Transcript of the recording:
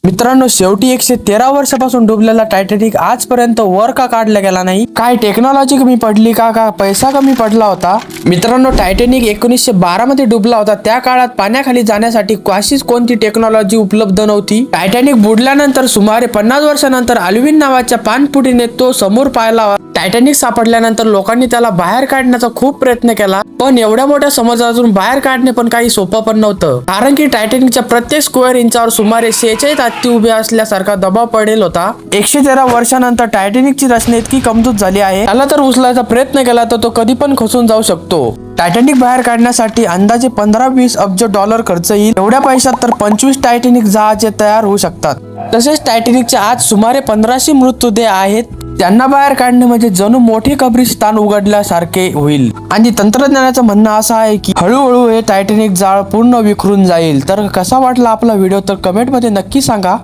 मित्रांनो, शेवटी 113 वर्षापासून डुबलेला टायटॅनिक आजपर्यंत वर का काढला गेला नाही? काय टेक्नॉलॉजी कमी पडली का पैसा कमी पडला होता? मित्रांनो, टायटॅनिक 1912 मध्ये डुबला होता. त्या काळात पाण्याखाली जाण्यासाठी अशीच कोणती टेक्नॉलॉजी उपलब्ध नव्हती. टायटॅनिक बुडल्यानंतर सुमारे 50 वर्षानंतर अल्विन नावाच्या पाणपुटीने तो समोर पाहिला. टायटॅनिक सापडल्यानंतर लोकांनी त्याला बाहेर काढण्याचा खूप प्रयत्न केला, पण एवढ्या मोठ्या समुद्रातून बाहेर काढणे पण काही सोपं पण नव्हतं. कारण की टायटॅनिकच्या प्रत्येक स्क्वेअर इंचावर सुमारे 46 हत्ती उभ्या असल्यासारखा दबाव पडेल होता. 113 वर्षानंतर टायटॅनिकची रचना इतकी कमजोर झाली आहे, त्याला तर उचलायचा प्रयत्न केला तर तो कधी पण खचून जाऊ शकतो. टायटॅनिक बाहेर काढण्यासाठी अंदाजे 15-20 अब्ज डॉलर खर्च येईल. एवढ्या पैशात तर 25 टायटॅनिक जहाजे तयार होऊ शकतात. तसेच टायटॅनिकच्या आज सुमारे 1500 मृतदेह आहेत. त्यांना बाहेर काढणे म्हणजे जणू मोठे कब्रिस्तान उघडल्यासारखे होईल. आणि तंत्रज्ञानाचं म्हणणं असं आहे की हळूहळू हे टायटॅनिक जाळ पूर्ण विखरून जाईल. तर कसा वाटला आपला व्हिडिओ तर कमेंटमध्ये नक्की सांगा.